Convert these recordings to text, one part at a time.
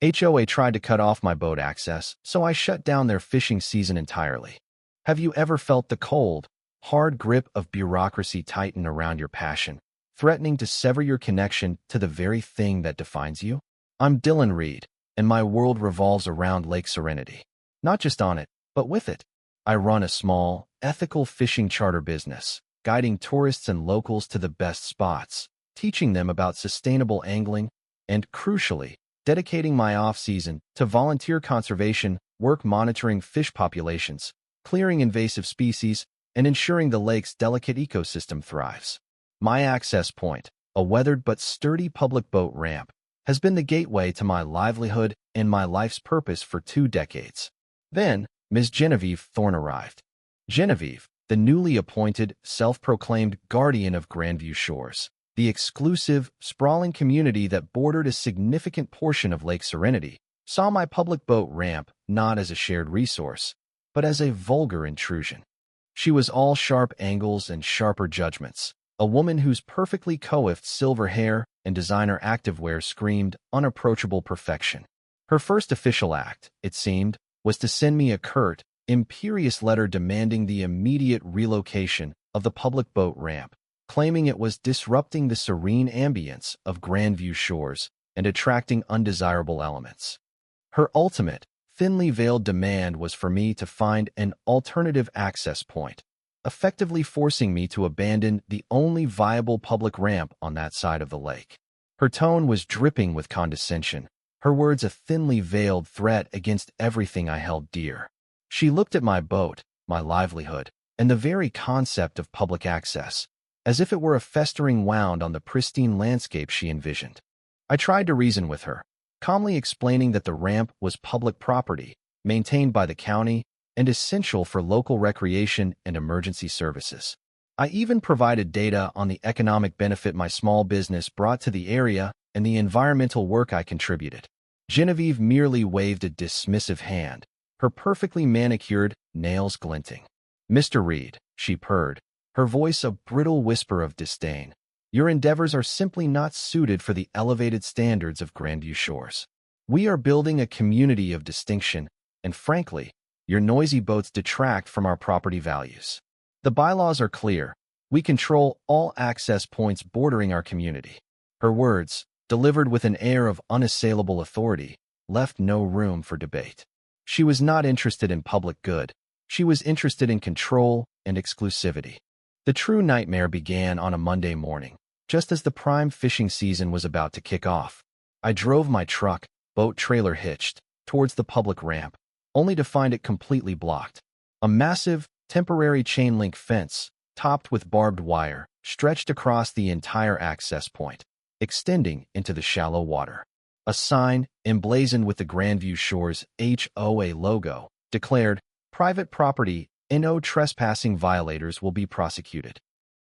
HOA tried to cut off my boat access, so I shut down their fishing season entirely. Have you ever felt the cold, hard grip of bureaucracy tighten around your passion, threatening to sever your connection to the very thing that defines you? I'm Dylan Reed, and my world revolves around Lake Serenity. Not just on it, but with it. I run a small, ethical fishing charter business, guiding tourists and locals to the best spots, teaching them about sustainable angling, and, crucially, dedicating my off-season to volunteer conservation work monitoring fish populations, clearing invasive species, and ensuring the lake's delicate ecosystem thrives. My access point, a weathered but sturdy public boat ramp, has been the gateway to my livelihood and my life's purpose for 2 decades. Then, Ms. Genevieve Thorne arrived. Genevieve, the newly appointed, self-proclaimed guardian of Grandview Shores, the exclusive, sprawling community that bordered a significant portion of Lake Serenity, saw my public boat ramp not as a shared resource, but as a vulgar intrusion. She was all sharp angles and sharper judgments, a woman whose perfectly coiffed silver hair and designer activewear screamed unapproachable perfection. Her first official act, it seemed, was to send me a curt, imperious letter demanding the immediate relocation of the public boat ramp, claiming it was disrupting the serene ambience of Grandview Shores and attracting undesirable elements. Her ultimate, thinly veiled demand was for me to find an alternative access point, effectively forcing me to abandon the only viable public ramp on that side of the lake. Her tone was dripping with condescension, her words a thinly veiled threat against everything I held dear. She looked at my boat, my livelihood, and the very concept of public access, as if it were a festering wound on the pristine landscape she envisioned. I tried to reason with her, calmly explaining that the ramp was public property, maintained by the county, and essential for local recreation and emergency services. I even provided data on the economic benefit my small business brought to the area and the environmental work I contributed. Genevieve merely waved a dismissive hand, her perfectly manicured nails glinting. "Mr. Reed," she purred, her voice a brittle whisper of disdain, "your endeavors are simply not suited for the elevated standards of Grandview Shores. We are building a community of distinction, and frankly, your noisy boats detract from our property values. The bylaws are clear. We control all access points bordering our community." Her words, delivered with an air of unassailable authority, left no room for debate. She was not interested in public good. She was interested in control and exclusivity. The true nightmare began on a Monday morning, just as the prime fishing season was about to kick off. I drove my truck, boat trailer hitched, towards the public ramp, only to find it completely blocked. A massive, temporary chain-link fence, topped with barbed wire, stretched across the entire access point, extending into the shallow water. A sign, emblazoned with the Grandview Shores HOA logo, declared, "Private property, no trespassing violators will be prosecuted."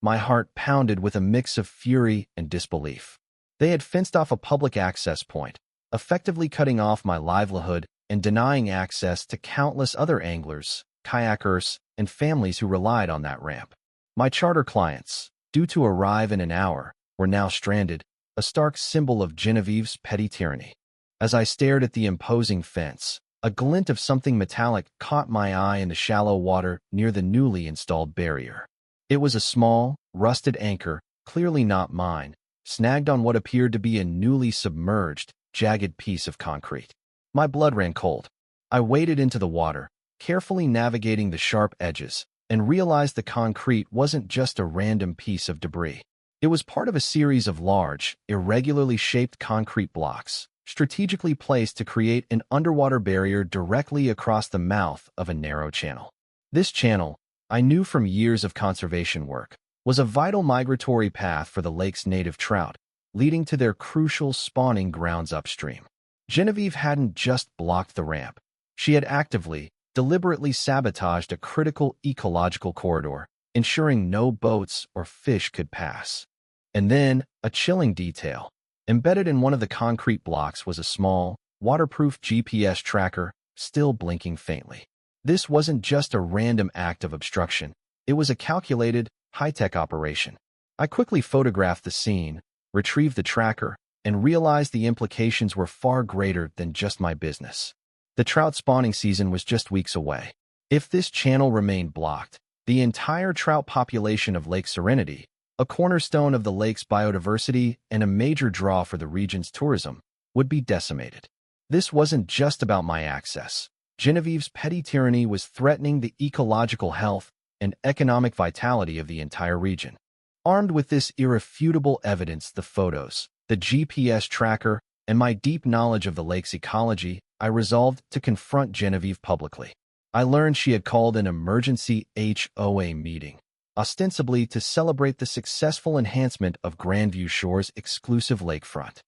My heart pounded with a mix of fury and disbelief. They had fenced off a public access point, effectively cutting off my livelihood and denying access to countless other anglers, kayakers, and families who relied on that ramp. My charter clients, due to arrive in an hour, were now stranded, a stark symbol of Genevieve's petty tyranny. As I stared at the imposing fence, a glint of something metallic caught my eye in the shallow water near the newly installed barrier. It was a small, rusted anchor, clearly not mine, snagged on what appeared to be a newly submerged, jagged piece of concrete. My blood ran cold. I waded into the water, carefully navigating the sharp edges, and realized the concrete wasn't just a random piece of debris. It was part of a series of large, irregularly shaped concrete blocks, strategically placed to create an underwater barrier directly across the mouth of a narrow channel. This channel, I knew from years of conservation work, was a vital migratory path for the lake's native trout, leading to their crucial spawning grounds upstream. Genevieve hadn't just blocked the ramp. She had actively, deliberately sabotaged a critical ecological corridor, ensuring no boats or fish could pass. And then, a chilling detail. Embedded in one of the concrete blocks was a small, waterproof GPS tracker, still blinking faintly. This wasn't just a random act of obstruction. It was a calculated, high-tech operation. I quickly photographed the scene, retrieved the tracker, and realized the implications were far greater than just my business. The trout spawning season was just weeks away. If this channel remained blocked, the entire trout population of Lake Serenity, a cornerstone of the lake's biodiversity and a major draw for the region's tourism, would be decimated. This wasn't just about my access. Genevieve's petty tyranny was threatening the ecological health and economic vitality of the entire region. Armed with this irrefutable evidence, the photos, the GPS tracker, and my deep knowledge of the lake's ecology, I resolved to confront Genevieve publicly. I learned she had called an emergency HOA meeting, ostensibly to celebrate the successful enhancement of Grandview Shore's exclusive lakefront.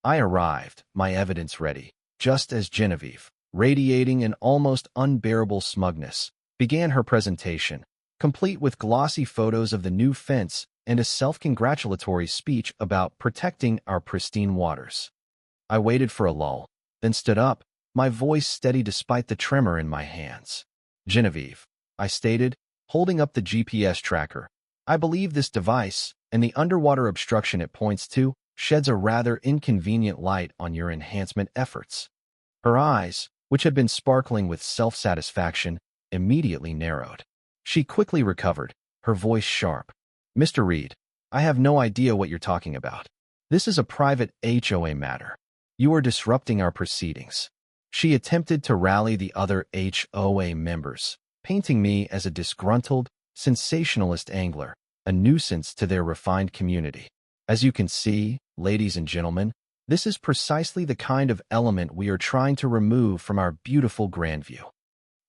I arrived, my evidence ready, just as Genevieve, radiating an almost unbearable smugness, began her presentation, complete with glossy photos of the new fence and a self-congratulatory speech about protecting our pristine waters. I waited for a lull, then stood up, my voice steady despite the tremor in my hands. Genevieve, I stated, holding up the GPS tracker, I believe this device, and the underwater obstruction it points to, sheds a rather inconvenient light on your enhancement efforts. Her eyes, which had been sparkling with self-satisfaction, immediately narrowed. She quickly recovered, her voice sharp. Mr. Reed, I have no idea what you're talking about. This is a private HOA matter. You are disrupting our proceedings. She attempted to rally the other HOA members, painting me as a disgruntled, sensationalist angler, a nuisance to their refined community. As you can see, ladies and gentlemen, this is precisely the kind of element we are trying to remove from our beautiful Grandview.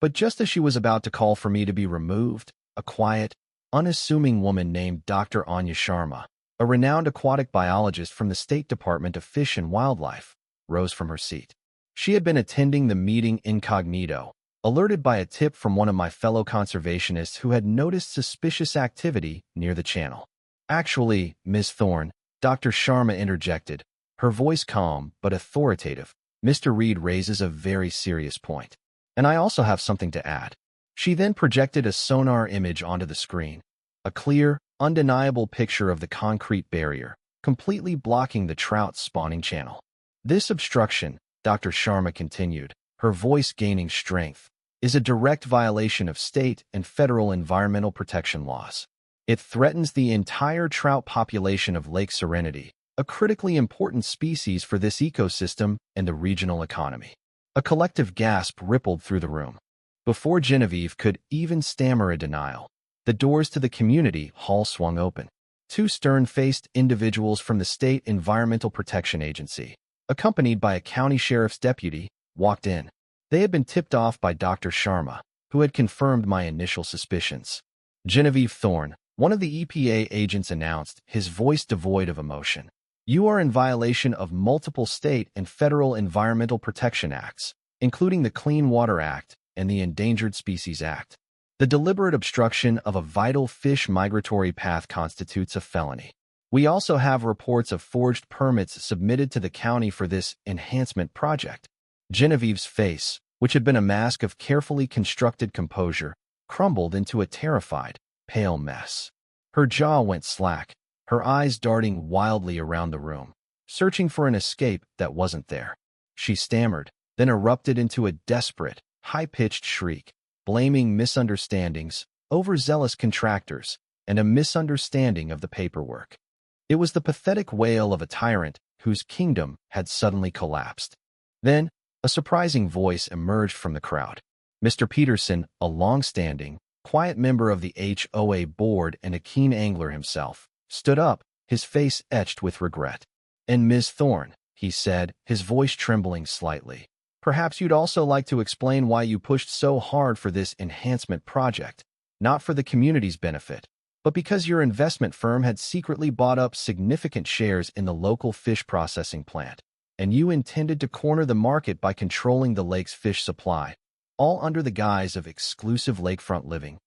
But just as she was about to call for me to be removed, a quiet, unassuming woman named Dr. Anya Sharma, a renowned aquatic biologist from the State Department of Fish and Wildlife, rose from her seat. She had been attending the meeting incognito, alerted by a tip from one of my fellow conservationists who had noticed suspicious activity near the channel. Actually, Ms. Thorne, Dr. Sharma interjected, her voice calm but authoritative. Mr. Reed raises a very serious point. And I also have something to add. She then projected a sonar image onto the screen, a clear, undeniable picture of the concrete barrier, completely blocking the trout spawning channel. This obstruction, Dr. Sharma continued, her voice gaining strength, is a direct violation of state and federal environmental protection laws. It threatens the entire trout population of Lake Serenity, a critically important species for this ecosystem and the regional economy. A collective gasp rippled through the room. Before Genevieve could even stammer a denial, the doors to the community hall swung open. Two stern-faced individuals from the State Environmental Protection Agency, accompanied by a county sheriff's deputy, walked in. They had been tipped off by Dr. Sharma, who had confirmed my initial suspicions. Genevieve Thorne, one of the EPA agents, announced, his voice devoid of emotion. You are in violation of multiple state and federal environmental protection acts, including the Clean Water Act and the Endangered Species Act. The deliberate obstruction of a vital fish migratory path constitutes a felony. We also have reports of forged permits submitted to the county for this enhancement project. Genevieve's face, which had been a mask of carefully constructed composure, crumbled into a terrified, pale mess. Her jaw went slack, her eyes darting wildly around the room, searching for an escape that wasn't there. She stammered, then erupted into a desperate, high-pitched shriek, blaming misunderstandings, overzealous contractors, and a misunderstanding of the paperwork. It was the pathetic wail of a tyrant whose kingdom had suddenly collapsed. Then, a surprising voice emerged from the crowd. Mr. Peterson, a long-standing, quiet member of the HOA board and a keen angler himself, stood up, his face etched with regret. And Ms. Thorne, he said, his voice trembling slightly, perhaps you'd also like to explain why you pushed so hard for this enhancement project, not for the community's benefit, but because your investment firm had secretly bought up significant shares in the local fish processing plant, and you intended to corner the market by controlling the lake's fish supply, all under the guise of exclusive lakefront living.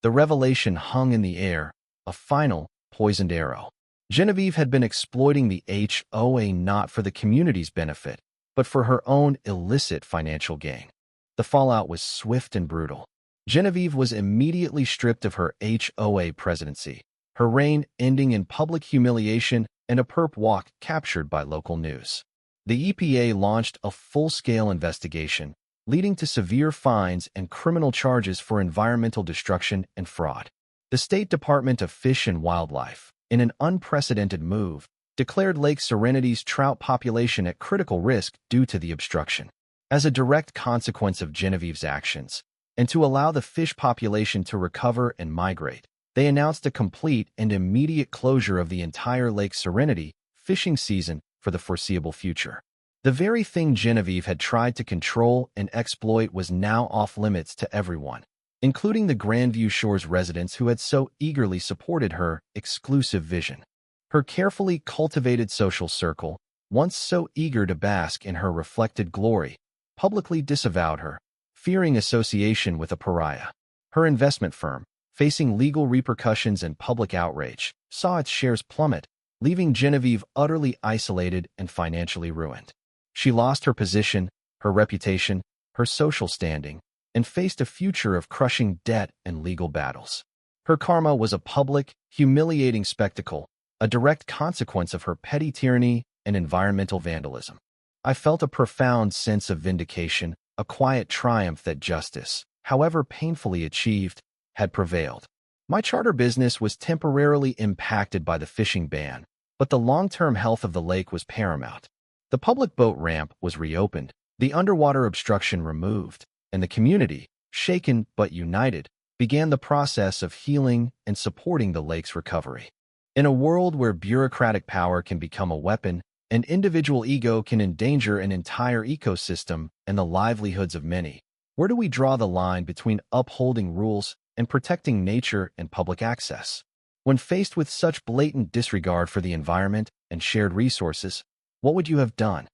The revelation hung in the air, a final, poisoned arrow. Genevieve had been exploiting the HOA not for the community's benefit, but for her own illicit financial gain. The fallout was swift and brutal. Genevieve was immediately stripped of her HOA presidency, her reign ending in public humiliation and a perp walk captured by local news. The EPA launched a full-scale investigation, leading to severe fines and criminal charges for environmental destruction and fraud. The State Department of Fish and Wildlife, in an unprecedented move, declared Lake Serenity's trout population at critical risk due to the obstruction. As a direct consequence of Genevieve's actions, and to allow the fish population to recover and migrate, they announced a complete and immediate closure of the entire Lake Serenity fishing season for the foreseeable future. The very thing Genevieve had tried to control and exploit was now off-limits to everyone, including the Grandview Shores residents who had so eagerly supported her exclusive vision. Her carefully cultivated social circle, once so eager to bask in her reflected glory, publicly disavowed her, fearing association with a pariah. Her investment firm, facing legal repercussions and public outrage, saw its shares plummet, leaving Genevieve utterly isolated and financially ruined. She lost her position, her reputation, her social standing, and faced a future of crushing debt and legal battles. Her karma was a public, humiliating spectacle, a direct consequence of her petty tyranny and environmental vandalism. I felt a profound sense of vindication, a quiet triumph that justice, however painfully achieved, had prevailed. My charter business was temporarily impacted by the fishing ban, but the long-term health of the lake was paramount. The public boat ramp was reopened, the underwater obstruction removed, and the community, shaken but united, began the process of healing and supporting the lake's recovery. In a world where bureaucratic power can become a weapon, and individual ego can endanger an entire ecosystem and the livelihoods of many, where do we draw the line between upholding rules and protecting nature and public access? When faced with such blatant disregard for the environment and shared resources, what would you have done?